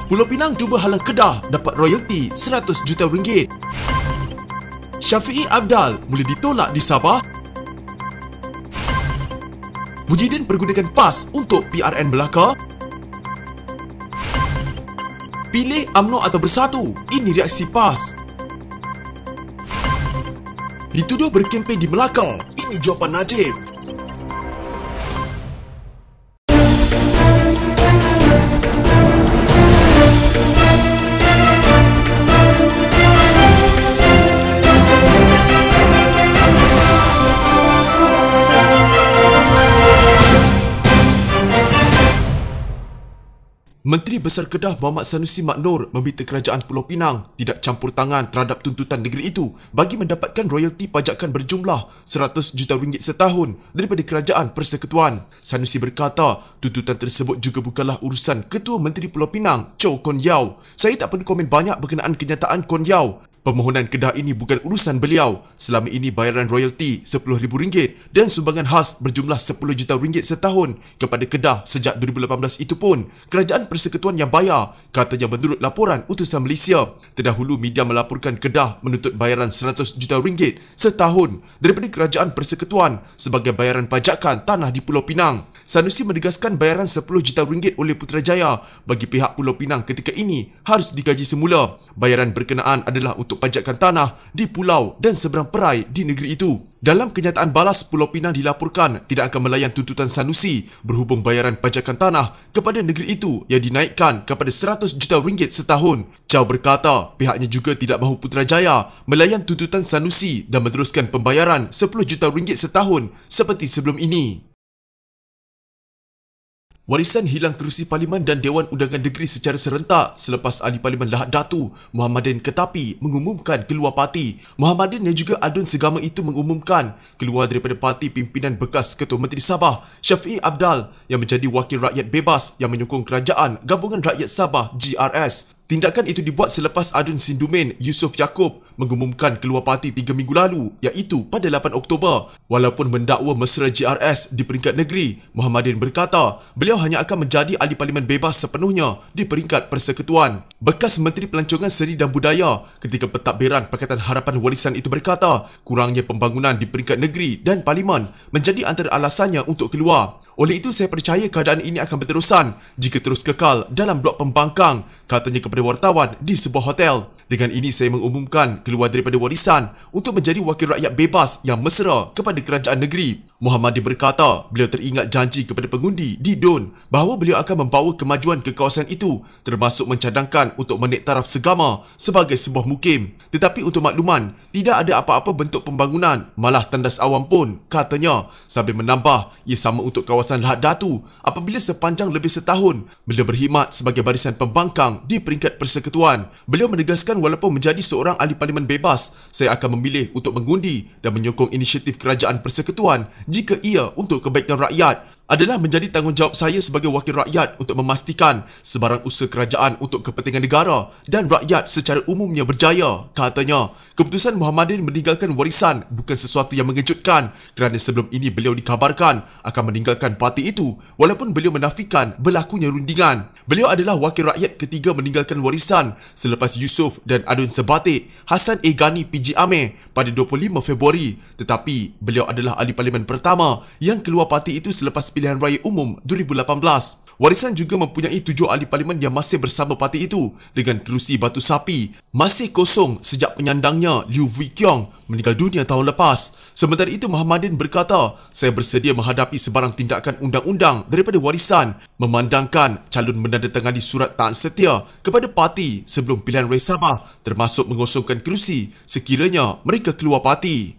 Pulau Pinang cuba halang Kedah dapat royalti 100 juta ringgit. Syafiee Abdal mula ditolak di Sabah. Mujidin pergunakan PAS untuk PRN Melaka. Pilih UMNO atau Bersatu, ini reaksi PAS. Dituduh berkempen di Melaka, ini jawapan Najib. Menteri Besar Kedah Muhammad Sanusi Mak Noor meminta kerajaan Pulau Pinang tidak campur tangan terhadap tuntutan negeri itu bagi mendapatkan royalti pajakan berjumlah 100 juta ringgit setahun daripada Kerajaan Persekutuan. Sanusi berkata, tuntutan tersebut juga bukanlah urusan Ketua Menteri Pulau Pinang, Chow Kon Yeow. Saya tak perlu komen banyak berkenaan kenyataan Kon Yeow. Permohonan Kedah ini bukan urusan beliau. Selama ini bayaran royalti RM10,000 dan sumbangan khas berjumlah RM10 juta setahun kepada Kedah sejak 2018 itu pun Kerajaan Persekutuan yang bayar, katanya menurut laporan utusan Malaysia. Terdahulu media melaporkan Kedah menuntut bayaran RM100 juta setahun daripada Kerajaan Persekutuan sebagai bayaran pajakan tanah di Pulau Pinang. Sanusi menegaskan bayaran RM10 juta oleh Putrajaya bagi pihak Pulau Pinang ketika ini harus dikaji semula. Bayaran berkenaan adalah untuk pajakan tanah di pulau dan seberang perai di negeri itu. Dalam kenyataan balas, Pulau Pinang dilaporkan tidak akan melayan tuntutan Sanusi berhubung bayaran pajakan tanah kepada negeri itu yang dinaikkan kepada RM100 juta setahun. Chow berkata pihaknya juga tidak mahu Putrajaya melayan tuntutan Sanusi dan meneruskan pembayaran RM10 juta setahun seperti sebelum ini. Warisan hilang kerusi Parlimen dan Dewan Undangan Negeri secara serentak selepas Ahli Parlimen Lahad Datu Muhammadin Ketapi mengumumkan keluar parti. Muhammadin dan juga adun segama itu mengumumkan keluar daripada parti pimpinan bekas Ketua Menteri Sabah Syafiee Abdal yang menjadi wakil rakyat bebas yang menyokong Kerajaan Gabungan Rakyat Sabah GRS. Tindakan itu dibuat selepas adun Sindumin Yusof Yaakob mengumumkan keluar parti 3 minggu lalu, iaitu pada 8 Oktober. Walaupun mendakwa mesra GRS di peringkat negeri, Muhammadin berkata beliau hanya akan menjadi ahli parlimen bebas sepenuhnya di peringkat persekutuan. Bekas Menteri Pelancongan Seni dan Budaya ketika pentadbiran Pakatan Harapan Warisan itu berkata kurangnya pembangunan di peringkat negeri dan parlimen menjadi antara alasannya untuk keluar. Oleh itu, saya percaya keadaan ini akan berterusan jika terus kekal dalam blok pembangkang, katanya kepada wartawan di sebuah hotel. Dengan ini, saya mengumumkan keluar daripada warisan untuk menjadi wakil rakyat bebas yang mesra kepada kerajaan negeri. Muhammadin berkata beliau teringat janji kepada pengundi di DUN bahawa beliau akan membawa kemajuan ke kawasan itu, termasuk mencadangkan untuk menaik taraf segama sebagai sebuah mukim. Tetapi untuk makluman, tidak ada apa-apa bentuk pembangunan, malah tandas awam pun, katanya, sambil menambah ia sama untuk kawasan Lahad Datu apabila sepanjang lebih setahun beliau berkhidmat sebagai barisan pembangkang di peringkat persekutuan. Beliau menegaskan walaupun menjadi seorang ahli parlimen bebas, saya akan memilih untuk mengundi dan menyokong inisiatif kerajaan persekutuan jika ia untuk kebaikan rakyat. Adalah menjadi tanggungjawab saya sebagai wakil rakyat untuk memastikan sebarang usaha kerajaan untuk kepentingan negara dan rakyat secara umumnya berjaya, katanya. Keputusan Muhammadin meninggalkan warisan bukan sesuatu yang mengejutkan kerana sebelum ini beliau dikabarkan akan meninggalkan parti itu walaupun beliau menafikan berlakunya rundingan. Beliau adalah wakil rakyat ketiga meninggalkan warisan selepas Yusof dan adun sebatik Hassan A. Ghani PG Amir pada 25 Februari. Tetapi beliau adalah ahli parlimen pertama yang keluar parti itu selepas pilihan raya umum 2018. Warisan juga mempunyai 7 ahli parlimen yang masih bersama parti itu dengan kerusi batu sapi masih kosong sejak penyandangnya Liew Wee Kiong meninggal dunia tahun lepas. Sementara itu, Muhammadin berkata, saya bersedia menghadapi sebarang tindakan undang-undang daripada warisan memandangkan calon menandatangani surat taat setia kepada parti sebelum pilihan raya Sabah, termasuk mengosongkan kerusi sekiranya mereka keluar parti.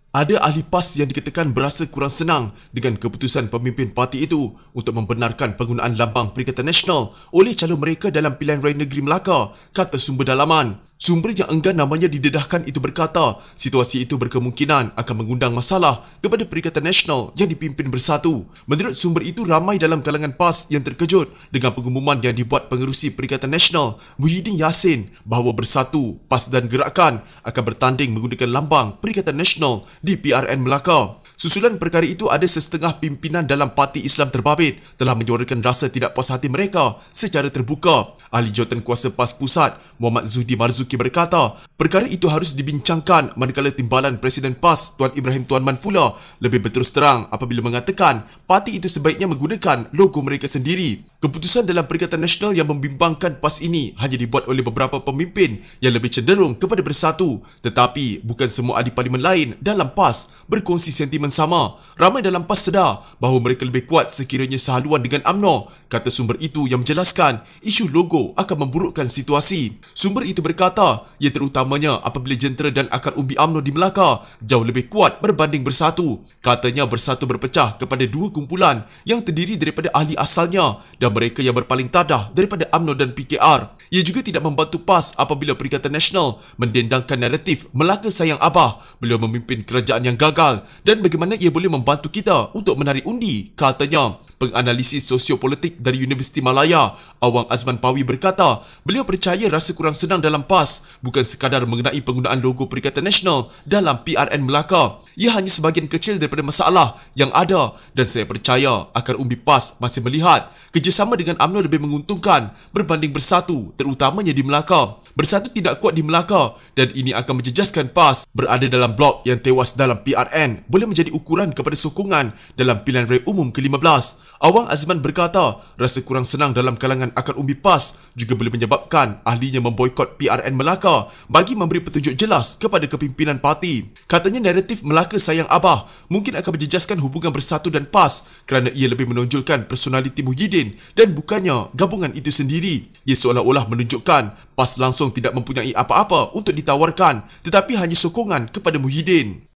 Ada ahli PAS yang dikatakan berasa kurang senang dengan keputusan pemimpin parti itu untuk membenarkan penggunaan lambang Perikatan Nasional oleh calon mereka dalam pilihan raya negeri Melaka, kata sumber dalaman. Sumber yang enggan namanya didedahkan itu berkata, situasi itu berkemungkinan akan mengundang masalah kepada Perikatan Nasional yang dipimpin Bersatu. Menurut sumber itu, ramai dalam kalangan PAS yang terkejut dengan pengumuman yang dibuat pengerusi Perikatan Nasional Muhyiddin Yassin bahawa Bersatu, PAS dan Gerakan akan bertanding menggunakan lambang Perikatan Nasional di PRN Melaka. Susulan perkara itu, ada sesetengah pimpinan dalam Parti Islam Terbabit telah menyuarakan rasa tidak puas hati mereka secara terbuka. Ahli Jawatankuasa PAS Pusat, Muhammad Zuhdi Marzuki berkata, perkara itu harus dibincangkan manakala Timbalan Presiden PAS, Tuan Ibrahim Tuan Man pula lebih berterus terang apabila mengatakan parti itu sebaiknya menggunakan logo mereka sendiri. Keputusan dalam Perikatan Nasional yang membimbangkan PAS ini hanya dibuat oleh beberapa pemimpin yang lebih cenderung kepada bersatu, tetapi bukan semua ahli parlimen lain dalam PAS berkongsi sentimen sama. Ramai dalam PAS sedar bahawa mereka lebih kuat sekiranya sehaluan dengan UMNO. Kata sumber itu yang menjelaskan isu logo akan memburukkan situasi. Sumber itu berkata, ia terutamanya apabila jentera dan akar umbi UMNO di Melaka jauh lebih kuat berbanding bersatu. Katanya bersatu berpecah kepada dua kumpulan yang terdiri daripada ahli asalnya dan mereka yang berpaling tadah daripada UMNO dan PKR. Ia juga tidak membantu PAS apabila Perikatan Nasional mendendangkan naratif Melaka sayang Abah, beliau memimpin kerajaan yang gagal dan bagaimana ia boleh membantu kita untuk menarik undi, katanya. Penganalisis sosiopolitik dari Universiti Malaya, Awang Azman Pawi berkata, beliau percaya rasa kurang senang dalam PAS bukan sekadar mengenai penggunaan logo Perikatan Nasional dalam PRN Melaka. Ia hanya sebahagian kecil daripada masalah yang ada dan saya percaya akar umbi PAS masih melihat kerjasama dengan UMNO lebih menguntungkan berbanding bersatu, terutamanya di Melaka. Bersatu tidak kuat di Melaka dan ini akan menjejaskan PAS. Berada dalam blok yang tewas dalam PRN boleh menjadi ukuran kepada sokongan dalam pilihan raya umum ke-15. Awang Azman berkata, rasa kurang senang dalam kalangan akar umbi PAS juga boleh menyebabkan ahlinya memboikot PRN Melaka bagi memberi petunjuk jelas kepada kepimpinan parti. Katanya naratif Melaka sayang Abah mungkin akan menjejaskan hubungan bersatu dan PAS kerana ia lebih menonjolkan personaliti Muhyiddin dan bukannya gabungan itu sendiri. Ia seolah-olah menunjukkan PAS langsung tidak mempunyai apa-apa untuk ditawarkan tetapi hanya sokongan kepada Muhyiddin.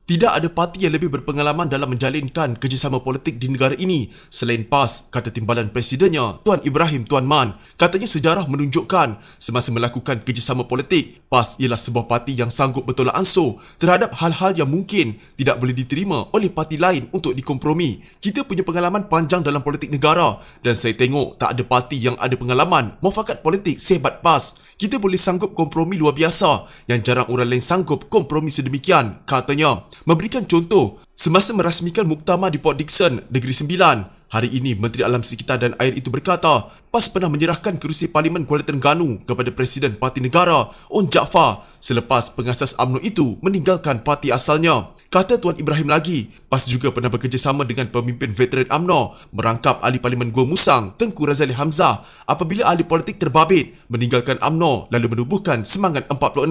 Tidak ada parti yang lebih berpengalaman dalam menjalinkan kerjasama politik di negara ini selain PAS, kata Timbalan Presidennya, Tuan Ibrahim Tuan Man. Katanya sejarah menunjukkan semasa melakukan kerjasama politik, PAS ialah sebuah parti yang sanggup bertolak ansur terhadap hal-hal yang mungkin tidak boleh diterima oleh parti lain untuk dikompromi. Kita punya pengalaman panjang dalam politik negara dan saya tengok tak ada parti yang ada pengalaman muafakat politik sehebat PAS. Kita boleh sanggup kompromi luar biasa yang jarang orang lain sanggup kompromi sedemikian, katanya. Memberikan contoh, semasa merasmikan muktamar di Port Dickson, Negeri Sembilan, hari ini Menteri Alam Sekitar dan Air itu berkata, PAS pernah menyerahkan kerusi Parlimen Kuala Terengganu kepada Presiden Parti Negara, On Jaafar, selepas pengasas UMNO itu meninggalkan parti asalnya. Kata Tuan Ibrahim lagi, PAS juga pernah bekerjasama dengan pemimpin veteran UMNO merangkap ahli Parlimen Gua Musang, Tengku Razali Hamzah apabila ahli politik terbabit meninggalkan UMNO lalu menubuhkan Semangat 46.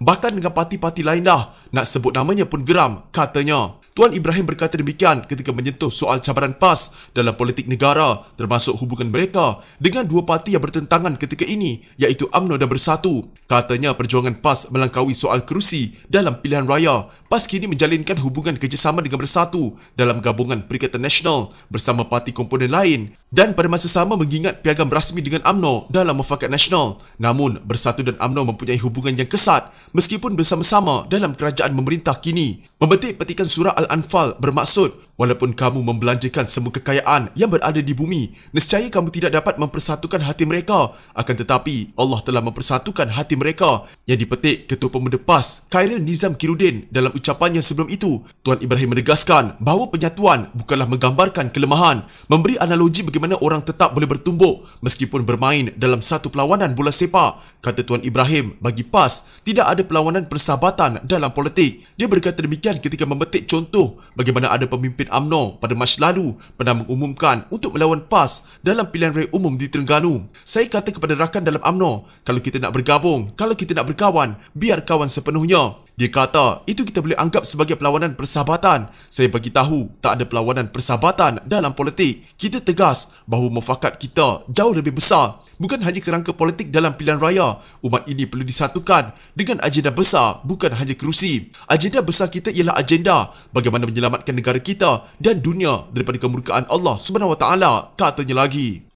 Bahkan dengan parti-parti lain dah, nak sebut namanya pun geram, katanya. Tuan Ibrahim berkata demikian ketika menyentuh soal cabaran PAS dalam politik negara termasuk hubungan mereka dengan dua parti yang bertentangan ketika ini iaitu UMNO dan Bersatu. Katanya perjuangan PAS melangkaui soal kerusi dalam pilihan raya. PAS kini menjalinkan hubungan kerjasama dengan Bersatu dalam gabungan Perikatan Nasional bersama parti komponen lain dan pada masa sama mengingat piagam rasmi dengan UMNO dalam Mufakat Nasional. Namun, Bersatu dan UMNO mempunyai hubungan yang kesat meskipun bersama-sama dalam kerajaan memerintah kini. Memetik petikan surah Al-Anfal bermaksud, walaupun kamu membelanjakan semua kekayaan yang berada di bumi, nescaya kamu tidak dapat mempersatukan hati mereka. Akan tetapi, Allah telah mempersatukan hati mereka. Yang dipetik Ketua Pemuda PAS, Khairil Nizam Kirudin dalam ucapannya sebelum itu. Tuan Ibrahim menegaskan bahawa penyatuan bukanlah menggambarkan kelemahan. Memberi analogi bagaimana orang tetap boleh bertumbuk meskipun bermain dalam satu perlawanan bola sepak. Kata Tuan Ibrahim, bagi PAS, tidak ada perlawanan persahabatan dalam politik. Dia berkata demikian ketika memetik contoh bagaimana ada pemimpin UMNO pada Mac lalu pernah mengumumkan untuk melawan PAS dalam pilihan raya umum di Terengganu. Saya kata kepada rakan dalam UMNO, kalau kita nak bergabung, kalau kita nak berkawan, biar kawan sepenuhnya. Dia kata, itu kita boleh anggap sebagai perlawanan persahabatan. Saya bagi tahu, tak ada perlawanan persahabatan dalam politik. Kita tegas bahawa mufakat kita jauh lebih besar. Bukan hanya kerangka politik dalam pilihan raya, umat ini perlu disatukan dengan agenda besar, bukan hanya kerusi. Agenda besar kita ialah agenda bagaimana menyelamatkan negara kita dan dunia daripada kemurkaan Allah SWT, katanya lagi.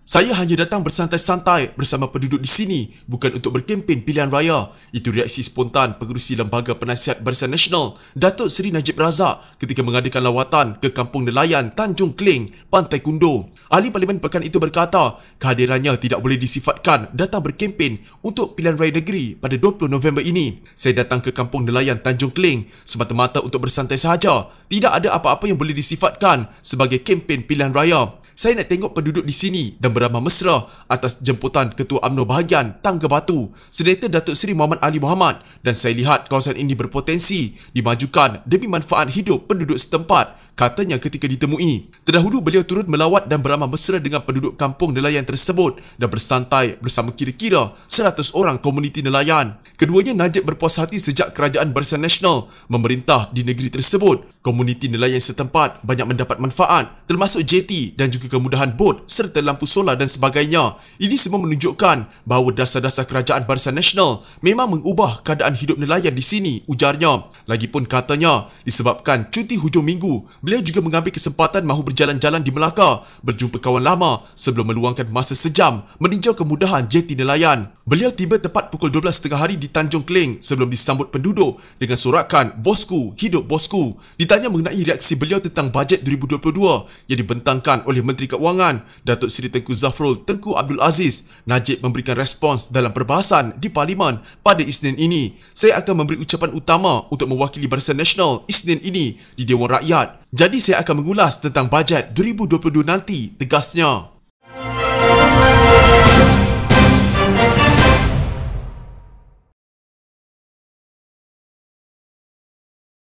Saya hanya datang bersantai-santai bersama penduduk di sini, bukan untuk berkempen pilihan raya. Itu reaksi spontan Pengerusi Lembaga Penasihat Barisan Nasional, Datuk Seri Najib Razak ketika mengadakan lawatan ke Kampung Nelayan Tanjung Kling, Pantai Kundo. Ahli Parlimen Pekan itu berkata, kehadirannya tidak boleh disifatkan datang berkempen untuk pilihan raya negeri pada 20 November ini. Saya datang ke Kampung Nelayan Tanjung Kling semata-mata untuk bersantai sahaja. Tidak ada apa-apa yang boleh disifatkan sebagai kempen pilihan raya. Saya nak tengok penduduk di sini dan beramah mesra atas jemputan Ketua UMNO Bahagian Tangga Batu, Senator Datuk Seri Muhammad Ali Muhammad, dan saya lihat kawasan ini berpotensi dimajukan demi manfaat hidup penduduk setempat, katanya ketika ditemui. Terdahulu beliau turut melawat dan beramah mesra dengan penduduk kampung nelayan tersebut dan bersantai bersama kira-kira 100 orang komuniti nelayan. Keduanya Najib berpuas hati sejak Kerajaan Barisan Nasional memerintah di negeri tersebut. Komuniti nelayan setempat banyak mendapat manfaat termasuk jeti dan juga kemudahan bot serta lampu solar dan sebagainya. Ini semua menunjukkan bahawa dasar-dasar Kerajaan Barisan Nasional memang mengubah keadaan hidup nelayan di sini, ujarnya. Lagipun katanya, disebabkan cuti hujung minggu, beliau juga mengambil kesempatan mahu berjalan-jalan di Melaka, berjumpa kawan lama sebelum meluangkan masa sejam meninjau kemudahan jeti nelayan. Beliau tiba tepat pukul 12.30 hari di Tanjung Kling sebelum disambut penduduk dengan sorakan "Bosku, hidup bosku". Ditanya mengenai reaksi beliau tentang bajet 2022 yang dibentangkan oleh Menteri Keuangan Datuk Seri Tengku Zafrul Tengku Abdul Aziz, Najib memberikan respons dalam perbahasan di Parlimen pada Isnin ini. Saya akan memberi ucapan utama untuk mewakili Barisan Nasional Isnin ini di Dewan Rakyat. Jadi saya akan mengulas tentang bajet 2022 nanti, tegasnya.